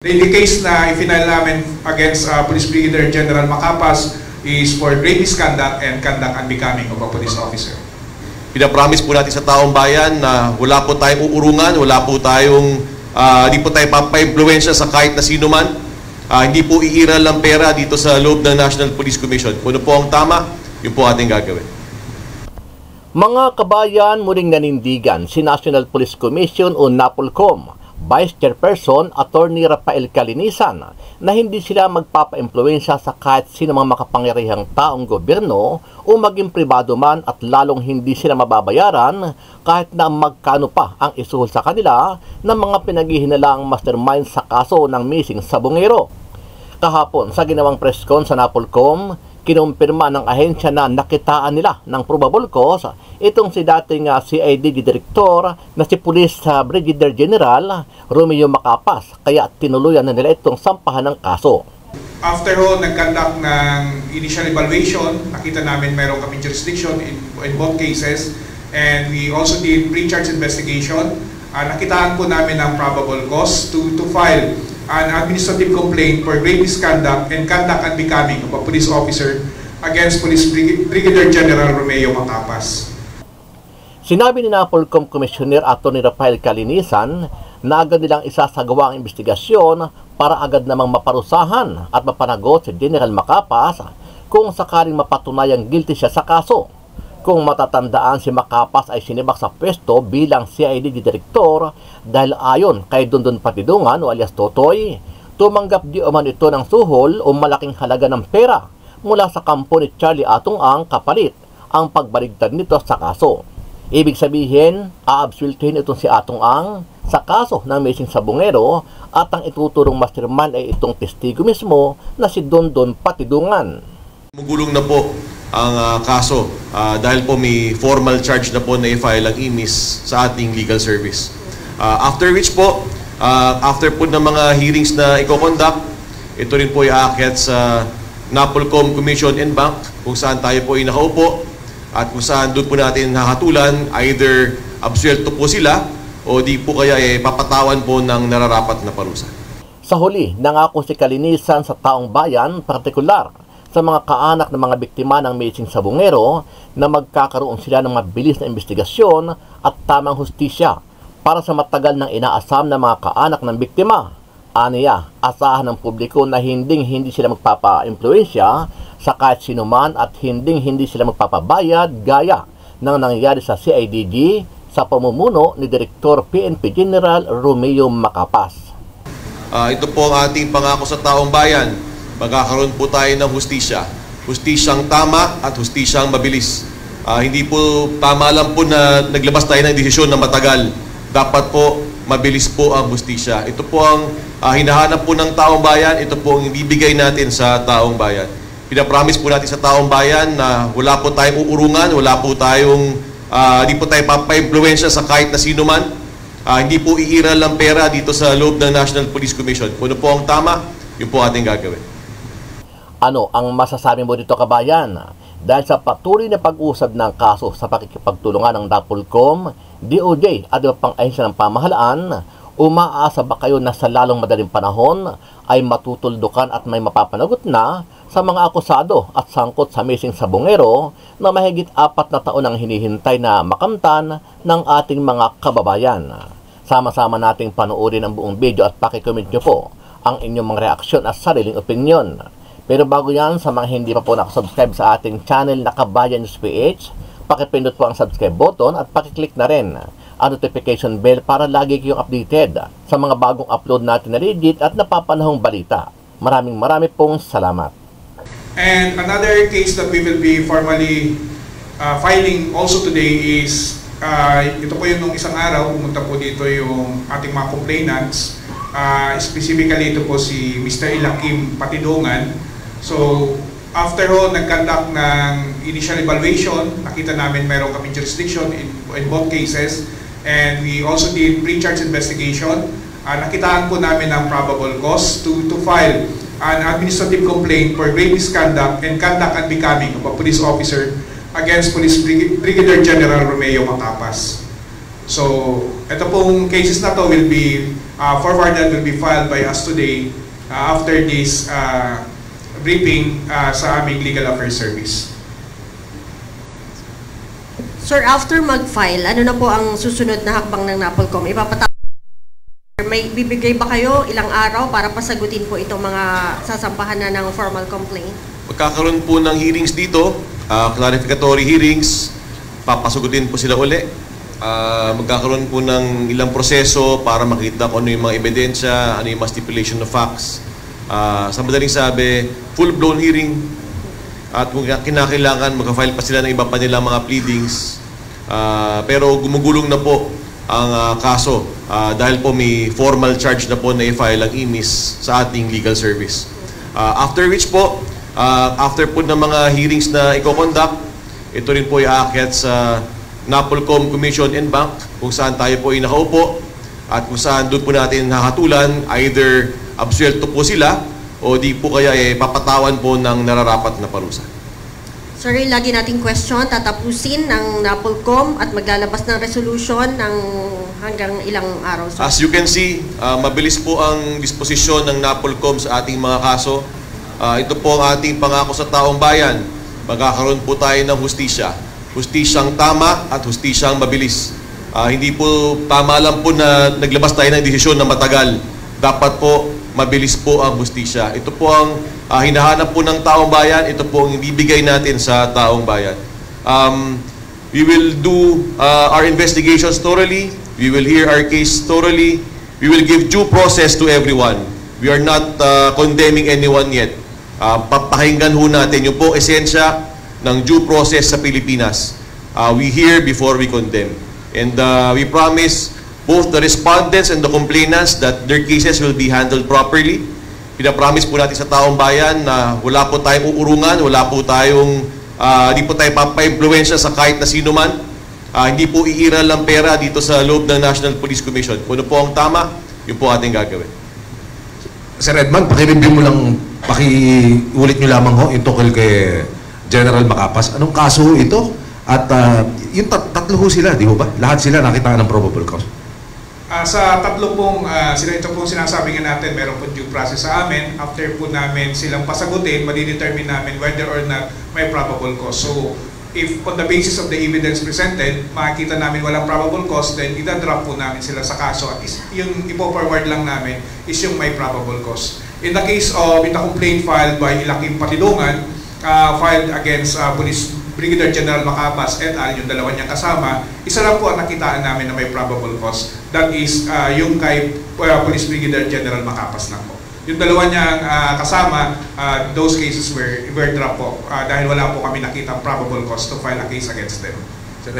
The case na i-final namin against Police Brigadier General Macapas is for grave misconduct and conduct unbecoming of a police officer. Pinapromise po natin sa taong bayan na wala po tayong uurungan, wala po tayong, hindi po tayo papa-impluensya sa kahit na sino man. Hindi po iiral ng pera dito sa loob ng National Police Commission. Kung ano po ang tama, yun po ating gagawin. Mga kabayan, muling nanindigan si National Police Commission o NAPOLCOM Vice Chairperson Attorney Rafael Calinisan na hindi sila magpapa-impluensya sa kahit sino mga makapangyarihang taong gobyerno o maging pribado man, at lalong hindi sila mababayaran kahit na magkano pa ang isuhol sa kanila ng mga pinaghihinalaang mastermind sa kaso ng missing sabongero. Kahapon sa ginawang press con sa NAPOLCOM, kinumpirma ng ahensya na nakitaan nila ng probable cause itong si dating CID Director na si Police Brigadier General Romeo Macapas, kaya tinuluyan na nila itong sampahan ng kaso. After nag-conduct ng initial evaluation, nakita namin mayroon kaming jurisdiction in both cases, and we also did pre-charge investigation. Nakitaan po namin ang probable cause to file an administrative complaint for grave misconduct and conduct unbecoming of a police officer against Police Brigadier General Romeo Macapas. Sinabi ni NAPOLCOM Commissioner Atty. Rafael Calinisan na agad nilang isasagawa ang investigasyon para agad namang maparusahan at mapanagot si General Macapas kung sakaling mapatunayang guilty siya sa kaso. Kung matatandaan, si Macapas ay sinibak sa pwesto bilang CID Director dahil ayon kay Dondon Patidungan o alias Totoy, tumanggap di oman ito ng suhol o malaking halaga ng pera mula sa kampo ni Charlie Atong Ang kapalit ang pagbaligtad nito sa kaso. Ibig sabihin, aabsultuhin itong si Atong Ang sa kaso ng missing sabongero at ang ituturong mastermind ay itong testigo mismo na si Dondon Patidungan. Mugulong na po ang kaso dahil po may formal charge na po na i-file ang IMIS sa ating legal service. After which po, after po ng mga hearings na i-conduct, ito rin po i-aakyat sa NAPOLCOM Commission and Bank kung saan tayo po ay nakaupo at kung saan doon po natin hahatulan either absuelto po sila o di po kaya papatawan po ng nararapat na parusa. Sa huli, nangako si Calinisan sa taong bayan, partikular sa mga kaanak ng mga biktima ng missing sabongero na magkakaroon sila ng mabilis na investigasyon at tamang hustisya para sa matagal ng inaasam ng mga kaanak ng biktima. Aniya, asahan ng publiko na hindi sila magpapa-impluensya sa kahit sinuman at hindi sila magpapabayad gaya ng nangyayari sa CIDG sa pamumuno ni Direktor PNP General Romeo Macapas. Ito po ang ating pangako sa taong bayan. Magkakaroon po tayo ng hustisya. Hustisyang tama at hustisyang mabilis. Hindi po tama lang po na naglabas tayo ng desisyon na matagal. Dapat po mabilis po ang hustisya. Ito po ang hinahanap po ng taong bayan. Ito po ang ibibigay natin sa taong bayan. Pinapromise po natin sa taong bayan na wala po tayong uurungan, wala po tayong, hindi po tayo papa-impluensya sa kahit na sino man. Hindi po iiral ng pera dito sa loob ng National Police Commission. Kung ano po ang tama, yun po ating gagawin. Ano ang masasabi mo dito, kabayan? Dahil sa patuloy na pag-usad ng kaso sa pakikipagtulungan ng NAPOLCOM, DOJ at iba pang ahensya ng pamahalaan, umaasa ba kayo na sa lalong madaling panahon ay matutuldukan at may mapapanagot na sa mga akusado at sangkot sa missing sabongero na mahigit 4 na taon ang hinihintay na makamtan ng ating mga kababayan? Sama-sama nating panoorin ang buong video at pakicomment nyo po ang inyong mga reaksyon at sariling opinion. Pero bago yan, sa mga hindi pa po nakasubscribe sa ating channel na Kabayan News PH, pakipindot po ang subscribe button at pakiclick na rin ang notification bell para lagi kayong updated sa mga bagong upload natin na legit at napapanahong balita. Maraming pong salamat. And another case that we will be formally filing also today is, ito po yung nung isang araw, pumunta po dito yung ating mga complainants. Specifically ito po si Mr. Ilakim Patidungan. So, after nag-conduct ng initial evaluation, nakita namin mayroon kaming jurisdiction in both cases, and we also did pre-charge investigation. Nakitaan po namin ang probable cause to file an administrative complaint for grave misconduct and conduct unbecoming of a police officer against Police Brigadier General Romeo Macapas. So, ito pong cases na to will be forwarded will be filed by us today after this briefing sa aming Legal Affairs Service. Sir, after mag-file, ano na po ang susunod na hakbang ng NAPOLCOM? May bibigay ba kayo ilang araw para pasagutin po itong mga sasampahan na ng formal complaint? Magkakaroon po ng hearings dito, clarificatory hearings, papasagutin po sila uli. Magkakaroon po ng ilang proseso para makita kung ano yung mga ebidensya, ano yung mga stipulation of facts. Sa madaling sabi, full-blown hearing. At kung kinakailangan, magka-file pa sila ng iba pa nilang mga pleadings. Pero gumugulong na po ang kaso dahil po may formal charge na po na i-file ang IMIS sa ating legal service. After which po, after po ng mga hearings na i-conduct, ito rin po i-aakyat sa NAPOLCOM Commission and Bank kung saan tayo po ay nakaupo at kung saan doon po natin nakatulan either absuelto po sila o di po kaya papatawan po ng nararapat na parusa. Sir, lagi nating question, tatapusin ng NAPOLCOM at maglalabas ng resolution ng hanggang ilang araw. Sir? As you can see, mabilis po ang disposisyon ng NAPOLCOM sa ating mga kaso. Ito po ang ating pangako sa taong bayan. Magkakaroon po tayo ng hustisya. Hustisyang tama at hustisyang mabilis. Hindi po tama lang po na naglabas tayo ng desisyon na matagal. Dapat po mabilis po ang hustisya. Ito po ang hinahanap po ng taong bayan. Ito po ang ibibigay natin sa taong bayan. We will do our investigations thoroughly. We will hear our case thoroughly. We will give due process to everyone. We are not condemning anyone yet. Papakinggan ho natin yung po esensya ng due process sa Pilipinas. We hear before we condemn. And we promise both the respondents and the complainants that their cases will be handled properly. Pinapromise po natin sa taong bayan na wala po tayong uurungan, wala po tayong, hindi po tayo papa-impluensya sa kahit na sino man. Hindi po iiral ng pera dito sa loob ng National Police Commission. Kung ano po ang tama, yun po ating gagawin. Sir Edman, paki-review mo lang, paki-ulit nyo lamang ho yung tungkol kay General Macapas. Anong kaso ito? At yung tatlo ho sila, di ho ba? Lahat sila nakita ng probable cause. Sa tatlo pong, ito pong sinasabi nga natin, meron po due process sa amin. After po namin silang pasagutin, madidetermine namin whether or not may probable cause. So, if on the basis of the evidence presented, makikita namin walang probable cause, then idadrop po namin sila sa kaso. At yung ipo-forward lang namin is yung may probable cause. In the case of the complaint filed by Ilakim Patidungan, filed against Police Brigadier General Macapas et al., yung dalawa niyang kasama, isa lang po ang nakitaan namin na may probable cause. That is yung kay Police Brigadier General Macapas lang po. Yung dalawa niyang kasama, those cases were dropped po dahil wala po kami nakitang probable cause to file a case against them. Sir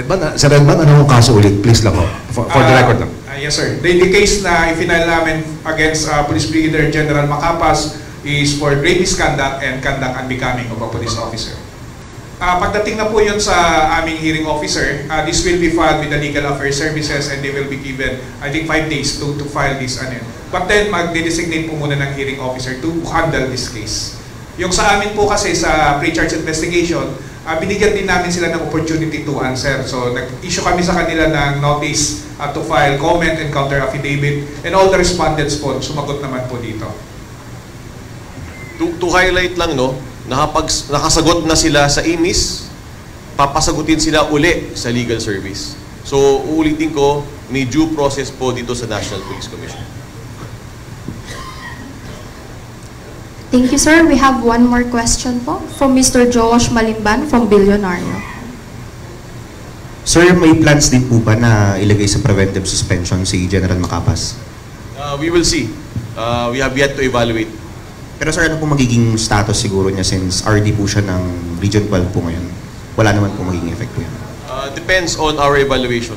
Edman, ano ang kaso ulit? Please lang ho. For the record lang. Yes sir. The case na i-final namin against Police Brigadier General Macapas is for grave misconduct and conduct unbecoming of a police officer. Pagdating na po yun sa aming hearing officer, this will be filed with the Legal Affairs Services and they will be given, I think, 5 days to file this. But then, mag-designate po muna ng hearing officer to handle this case. Yung sa amin po kasi sa pre-charge investigation, binigyan din namin sila ng opportunity to answer. So, nag-issue kami sa kanila ng notice to file comment and counter affidavit and all the respondents po, sumagot naman po dito. To highlight lang, no, nakasagot na sila sa IMIS, papasagutin sila uli sa legal service. So, uulitin ko, may due process po dito sa National Police Commission. Thank you, sir. We have one more question po from Mr. Josh Malimban from Billionario. Sir, may plans din po ba na ilagay sa preventive suspension si General Macapas? We will see. We have yet to evaluate. Pero sir, ano po magiging status siguro niya since RD po siya ng Region 12 po ngayon? Wala naman po magiging effect po yan. Depends on our evaluation.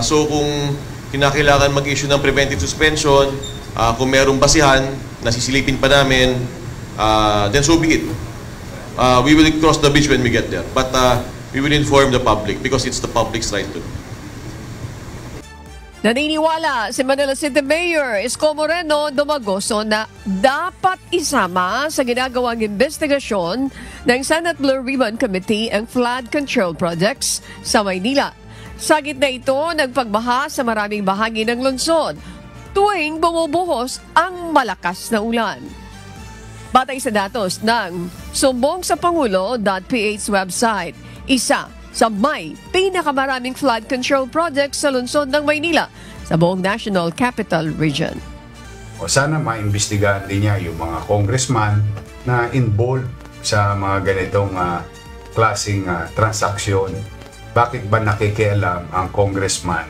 So kung kinakailangan mag-issue ng preventive suspension, kung merong basihan, nasisilipin pa namin, then so be it. We will cross the bridge when we get there. But we will inform the public because it's the public's right to know. Naniniwala si Manila City Mayor Isko Moreno Domagoso na dapat isama sa ginagawang investigasyon ng Senate Blue Ribbon Committee ang flood control projects sa Maynila. Sa gitna ito, nagpagbaha sa maraming bahagi ng lungsod. tuwing bumubuhos ang malakas na ulan. Batay sa datos ng sumbongsapangulo.ph website, isa sa may pinakamaraming flood control project sa lungsod ng Maynila sa buong National Capital Region. O sana maimbestigahan din niya yung mga congressman na involved sa mga ganitong klaseng transaksyon. Bakit ba nakikialam ang congressman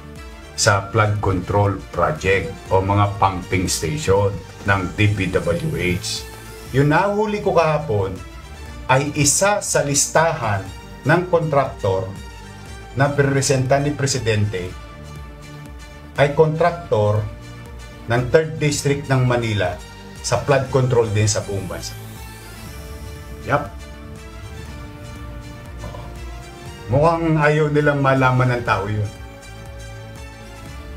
sa flood control project o mga pumping station ng DPWH? Yung nahuli ko kahapon ay isa sa listahan ng kontraktor na pinresenta ni Presidente ay kontraktor ng 3rd District ng Manila sa flood control din sa buong bansa. Yup. Mukhang ayaw nilang malaman ng tao yun.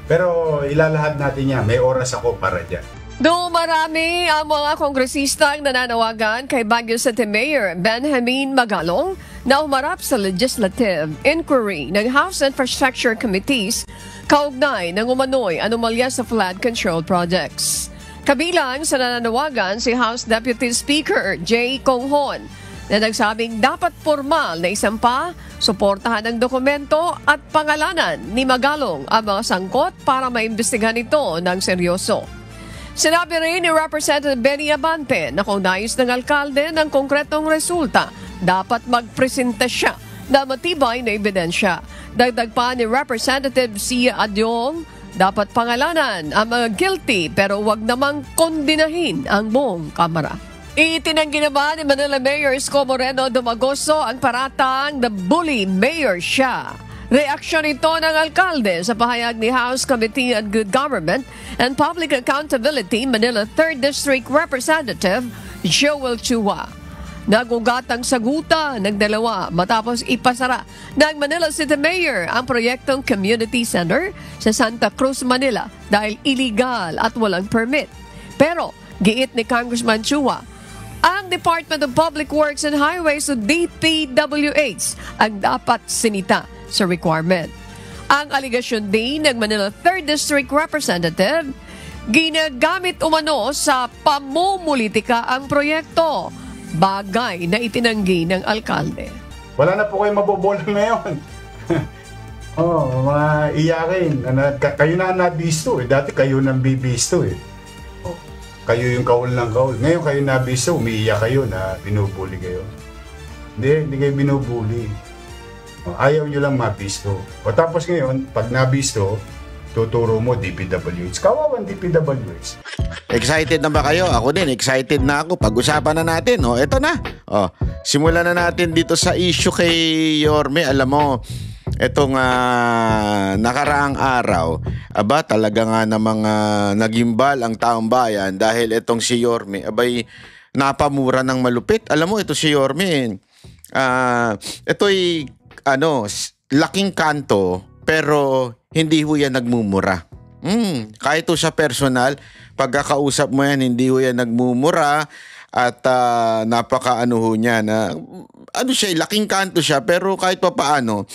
Pero ilalahad natin niya. May oras ako para dyan. Dumarami ang mga kongresistang nananawagan kay Baguio City Mayor Benjamin Magalong na umarap sa legislative inquiry ng House Infrastructure Committees kaugnay ng umano'y anomalya sa flood control projects. Kabilang sa nananawagan si House Deputy Speaker Jay Conghon na nagsabing dapat formal na isampa, suportahan ng dokumento at pangalanan ni Magalong ang mga sangkot para maimbestigahan ito ng seryoso. Sinabi rin ni Representative Benny Abante na kung nais ng alkalde ng konkretong resulta, dapat magpresenta siya na matibay na ebidensya. Dagdag pa ni Representative Sia Adyong, dapat pangalanan ang mga guilty pero wag namang kondinahin ang buong Kamara. Itinanggi naman ni Manila Mayor Isko Moreno Dumagoso ang paratang na bully mayor siya. Reaksyon ito ng alkalde sa pahayag ni House Committee on Good Government and Public Accountability Manila 3rd District Representative Joel Chua. Nagugat ang sagutan ng dalawa matapos ipasara ng Manila City Mayor ang proyektong Community Center sa Santa Cruz, Manila dahil illegal at walang permit. Pero, giit ni Congressman Chua, ang Department of Public Works and Highways o DPWH ang dapat sinita sa requirement. Ang aligasyon din ng Manila 3rd District Representative, ginagamit umano sa pamumulitika ang proyekto, bagay na itinanggi ng alkalde. Wala na po kayo mabobola ngayon. Mga iyakin. Kayo na nabisto eh. Dati kayo nang bibisto eh. Kayo yung kaul ng kaul. Ngayon kayo nabisto, umiiyak kayo na binubuli kayo. Hindi kayo binubuli. Ayaw nyo lang mabisto. O tapos ngayon, pag nabisto, tuturo mo DPWH. Kawawan DPWH. Excited na ba kayo? Ako din, excited na ako. Pag-usapan na natin. Eto na. Simulan na natin dito sa issue kay Yorme. Alam mo, etong nakaraang araw, talaga nga namang nagimbal ang taong bayan dahil etong si Yorme, napamura ng malupit. Alam mo, ito si Yorme, ito'y laking kanto pero hindi ho yan nagmumura. Kahit ho sa personal, pagkakausap mo yan, hindi ho yan nagmumura at napaka-ano ho niya na siya, laking kanto siya pero kahit pa paano,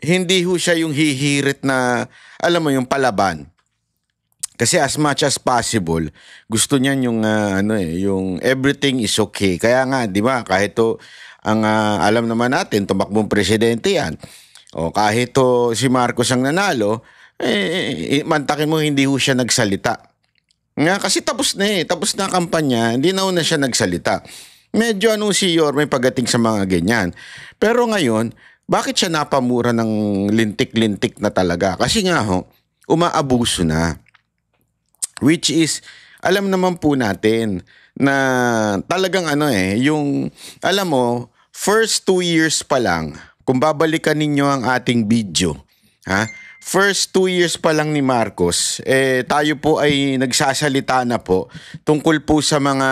hindi ho siya yung hihirit na, alam mo, yung palaban. Kasi as much as possible, gusto niyan yung, yung everything is okay. Kaya nga, di ba, kahit to, alam naman natin, tumakbong presidente yan. O kahit to si Marcos ang nanalo, mantakin mo hindi ho siya nagsalita. Kasi tapos na tapos na ang kampanya, hindi na siya nagsalita. Medyo si Yorme pagdating sa mga ganyan. Pero ngayon, bakit siya napamura ng lintik-lintik na talaga? Kasi nga umaabuso na. Which is, alam naman po natin na talagang yung, alam mo, first 2 years pa lang, kung babalikan ninyo ang ating video, first 2 years pa lang ni Marcos, tayo po ay nagsasalita na po tungkol po sa mga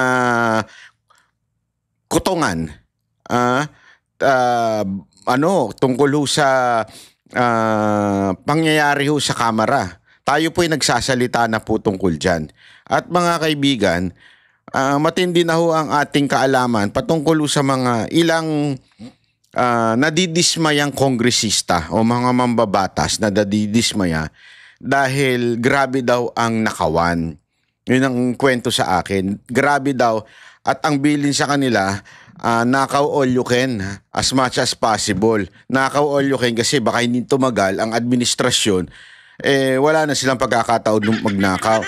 kutongan, tungkol ho sa pangyayari ho sa Kamara. Tayo po ay nagsasalita na po tungkol dyan. At mga kaibigan, matindi na ho ang ating kaalaman patungkol sa mga ilang nadidismayang kongresista o mga mambabatas na nadidismaya dahil grabe daw ang nakawan. Yun ang kwento sa akin. Grabe daw. At ang bilin sa kanila, nakaw all you can as much as possible. Nakaw all you can kasi baka hindi tumagal ang administrasyon. Wala na silang pagkakataon magnakaw.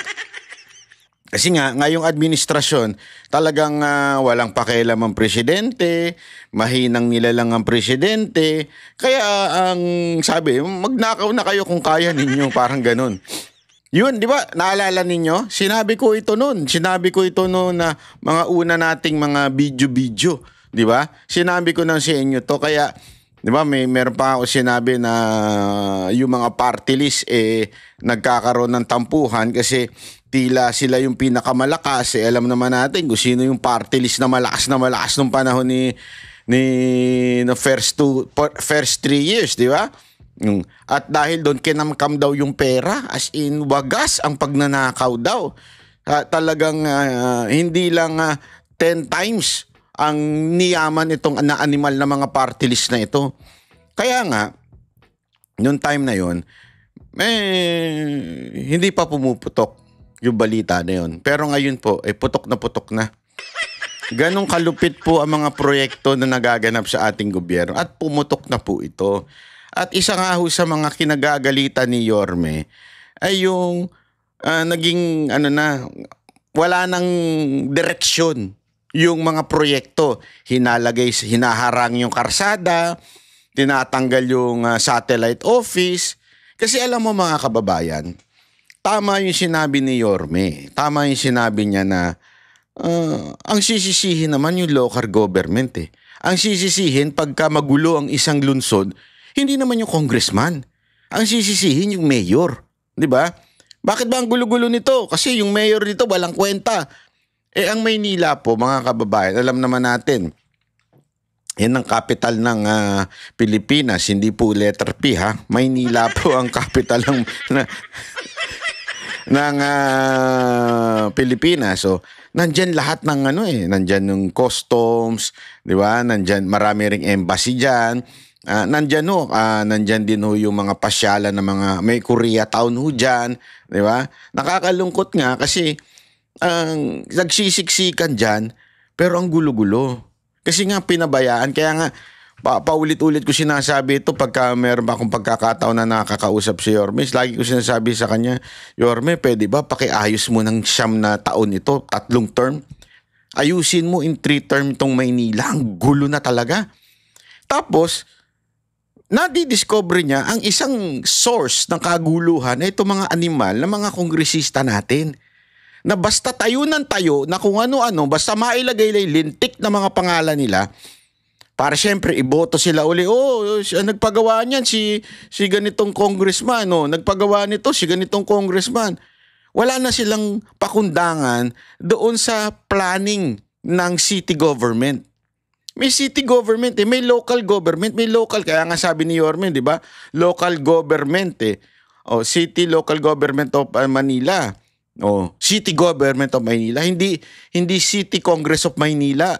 Kasi nga, ngayong administrasyon, talagang walang pakialam ang presidente, mahinang nilalang ang presidente. Kaya ang sabi, magnakaw na kayo kung kaya ninyo, parang ganun. Yun, di ba? Naalala ninyo? Sinabi ko ito noon na mga una nating mga video-video. Di ba? Sinabi ko na sa inyo to. Kaya, di ba, meron pa ako sinabi na yung mga party list nagkakaroon ng tampuhan kasi tila sila yung pinakamalakas. Alam naman natin kung sino yung party list na malakas nung panahon ni first 3 years, di ba? At dahil doon kinamkam daw yung pera, as in wagas ang pagnanakaw daw. Talagang hindi lang 10 times ang niyaman itong na-animal na mga party list na ito. Kaya nga, noong time na yon, hindi pa pumuputok yung balita na yon. Pero ngayon po, putok na. Ganong kalupit po ang mga proyekto na nagaganap sa ating gobyerno at pumutok na po ito. At isa nga ho sa mga kinagagalitan ni Yorme ay yung naging wala nang direksyon yung mga proyekto. Hinaharang yung karsada, tinatanggal yung satellite office. Kasi alam mo mga kababayan, tama yung sinabi ni Yorme. Tama yung sinabi niya na ang sisisihin naman yung local government eh. Ang sisisihin pagka magulo ang isang lungsod, hindi naman yung congressman. Ang sisisihin yung mayor. Di ba? Bakit ba ang gulo-gulo nito? Kasi yung mayor nito walang kwenta. Ang Maynila po, mga kababayan, alam naman natin, yan ang capital ng Pilipinas, hindi po letter P ha. Maynila po ang capital ng Pilipinas. So, nandyan lahat ng nandyan yung customs, di ba? Nandyan marami ring embassy diyan. Nandyan din ho yung mga pasyalan ng mga may Koreatown ho diyan, di ba? Nakakalungkot nga kasi nagsisiksikan diyan pero ang gulo-gulo. Kasi nga pinabayaan, kaya nga paulit-ulit ko sinasabi ito pagka meron ba akong pagkakataon na nakakausap si Yorme. Lagi ko sinasabi sa kanya, Yorme, pwede ba pakiayos mo ng 9 na taon ito, 3 term? Ayusin mo in 3 term itong Maynila. Ang gulo na talaga. Tapos, nadidiscover niya ang isang source ng kaguluhan na itong mga animal na mga kongresista natin. Na basta tayo ng tayo na kung ano-ano, basta mailagay lintik na mga pangalan nila, para syempre iboto sila uli. Nagpagawa niyan si ganitong congressman, nagpagawa nito si ganitong congressman. Wala na silang pakundangan doon sa planning ng city government. May city government may local government, may local, kaya nga sabi ni Yorme, di ba? Local government city local government of Manila. City government of Maynila, hindi City Congress of Maynila.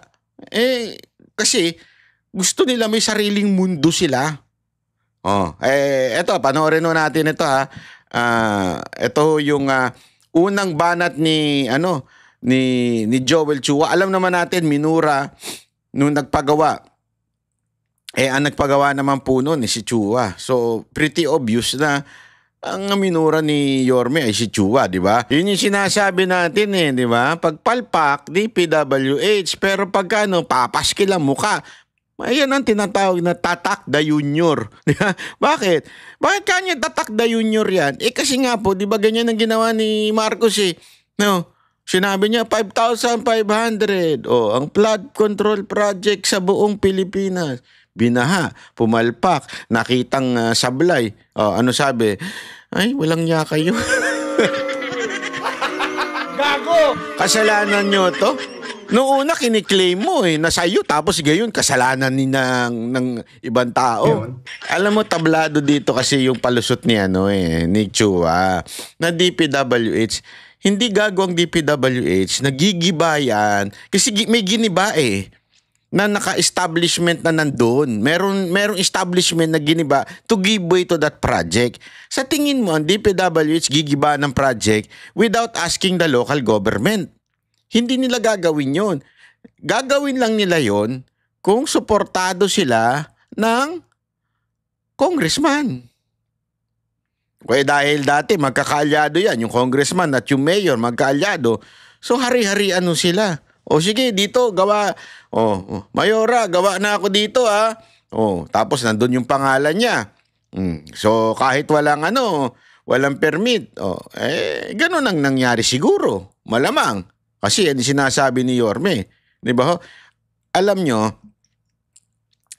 Kasi gusto nila may sariling mundo sila. Eto, panoorin natin ito ha. Ito yung unang banat ni Joel Chua. Alam naman natin minura nung nagpagawa. Ang nagpagawa naman po noon si Chua. So pretty obvious na ang minura ni Yorme ay si Chua, di ba? Yun yung sinasabi natin di ba? Pagpalpak, DPWH, pero pagka papaskil ang muka, ayan ang tinatawag na Tatak the Junior. Bakit? Bakit kanya Tatak the Junior yan? Kasi nga po, di ba ganyan ang ginawa ni Marcos Sinabi niya 5,500. Ang flood control project sa buong Pilipinas. Binaha, pumalpak, nakitang sablay. Ano sabi? Ay, walang niya kayo. Gago! Kasalanan nyo to? Noong una, kiniklaim mo na sa'yo, tapos gayon, kasalanan ng ibang tao. Alam mo, tablado dito kasi yung palusot ni ni Chua, na DPWH. Hindi gago ang DPWH, nagigiba yan. Kasi may giniba na naka-establishment na nandun. Merong establishment na giniba to give way to that project. Sa tingin mo, ang DPWH gigiba ng project without asking the local government. Hindi nila gagawin yon. Gagawin lang nila yon kung suportado sila ng congressman. Kaya dahil dati magkakaalyado yan, yung congressman at yung mayor magkaalyado, so hari-harian sila. O sige, dito, gawa. Mayora, gawa na ako dito tapos nandun yung pangalan niya. So kahit walang permit, ganun ang nangyari siguro. Malamang. Kasi yan sinasabi ni Yorme. Di ba? Alam nyo,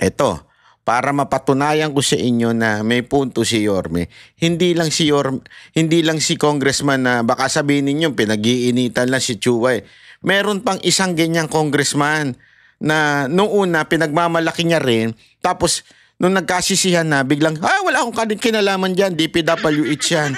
eto, para mapatunayan ko sa inyo na may punto si Yorme, hindi lang si congressman na baka sabihin ninyo pinag-iinitan lang si Chuy. Meron pang isang ganyang congressman na nung una pinagmamalaki niya rin, tapos nung nagkasisihan na biglang wala akong kinalaman diyan, DPWH yan.